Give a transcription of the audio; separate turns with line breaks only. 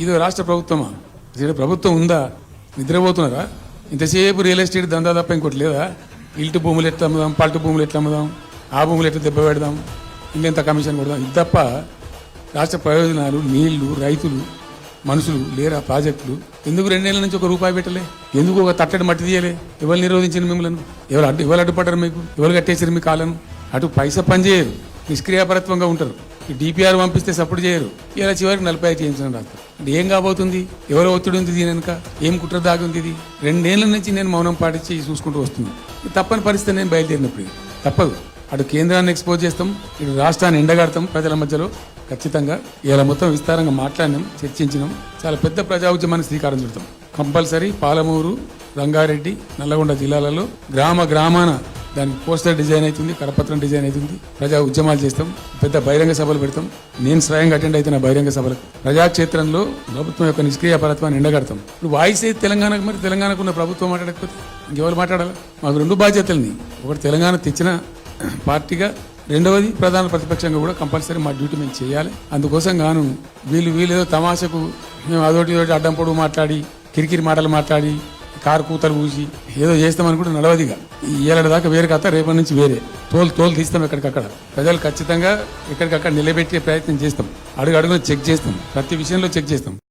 ఇది రాష్ట్ర ప్రభుత్వమా? ఇక్కడ ప్రభుత్వం ఉందా? నిద్రపోతున్నారా? ఇంతసేపు రియల్ ఎస్టేట్ దందా తప్ప ఇంకోటి లేదా? ఇల్టు భూములు ఎట్లా అమ్ముదాం, పల్టు భూములు ఎట్లా అమ్ముదాం, ఆ భూములు ఎట్లా దెబ్బ పెడదాం, ఇల్లెంత కమిషన్ కొడదాం, ఇది తప్ప రాష్ట్ర ప్రయోజనాలు, నీళ్లు, రైతులు, మనుషులు లేరా? ప్రాజెక్టులు ఎందుకు 2 నెలల నుంచి 1 రూపాయి పెట్టలే? ఎందుకు ఒక తట్టడి మట్టి తీయలే? ఎవరు నిరోధించిన మిమ్మల్ని? ఎవరు అడ్డుపడ్డారు? మీకు ఎవరు కట్టేసారు మీ కాలను? అటు పైసా పని చేయరు, నిష్క్రియాపరత్వంగా ఉంటారు. ఈ డిపిఆర్ పంపిస్తే సపోర్ట్ చేయరు. ఇలా చివరికి 45 చేయించడం రాస్తారు. అంటే ఏం కాబోతుంది? ఎవరో ఒత్తిడి ఉంది దీని వెనుక? ఏం కుట్ర దాగుంది? ఇది 2 నెలల నుంచి నేను మౌనం పాటించి చూసుకుంటూ వస్తుంది. తప్పని పరిస్థితి నేను బయలుదేరినప్పుడు తప్పదు. అటు కేంద్రాన్ని ఎక్స్పోజ్ చేస్తాం, ఇటు రాష్ట్రాన్ని ఎండగడతాం. ప్రజల మధ్యలో ఖచ్చితంగా ఇలా మొత్తం విస్తారంగా మాట్లాడినాం, చర్చించినాం. చాలా పెద్ద ప్రజా ఉద్యమానికి శ్రీకారం చుడతాం. కంపల్సరీ పాలమూరు, రంగారెడ్డి, నల్లగొండ జిల్లాలలో గ్రామాన దానికి పోస్టర్ డిజైన్ అవుతుంది, కరపత్రం డిజైన్ అవుతుంది. ప్రజా ఉద్యమాలు చేస్తాం, పెద్ద బహిరంగ సభలు పెడతాం. నేను స్వయంగా అటెండ్ అవుతున్న బహిరంగ సభలకు. ప్రజాక్షేత్రంలో ప్రభుత్వం యొక్క నిష్క్రియాపరత్వాన్ని ఎండగడతాం. ఇప్పుడు వాయిస్ అయితే తెలంగాణకు, మరి తెలంగాణకు ఉన్న ప్రభుత్వం మాట్లాడకపోతే ఇంకెవరు మాట్లాడాలి? మాకు 2 బాధ్యతల్ని. ఒకటి తెలంగాణ తెచ్చిన పార్టీగా, రెండవది ప్రధాన ప్రతిపక్షంగా కూడా కంపల్సరీ మా డ్యూటీ మేము చేయాలి. అందుకోసం గాను వీళ్ళు ఏదో తమాషకు మేము అదోటి అడ్డం పొడుగు మాట్లాడి, కిరికిరి మాటలు మాట్లాడి, కారు కూతలు పూసి ఏదో చేస్తామనుకుంటే నడవదిగా. ఏళ్ళ దాకా వేరే కథ, రేపటి నుంచి వేరే తోలు తీస్తాం. ఎక్కడికక్కడ ప్రజలు ఖచ్చితంగా ఎక్కడికక్కడ నిలబెట్టే ప్రయత్నం చేస్తాం. అడుగున చెక్ చేస్తాం, ప్రతి విషయంలో చెక్ చేస్తాం.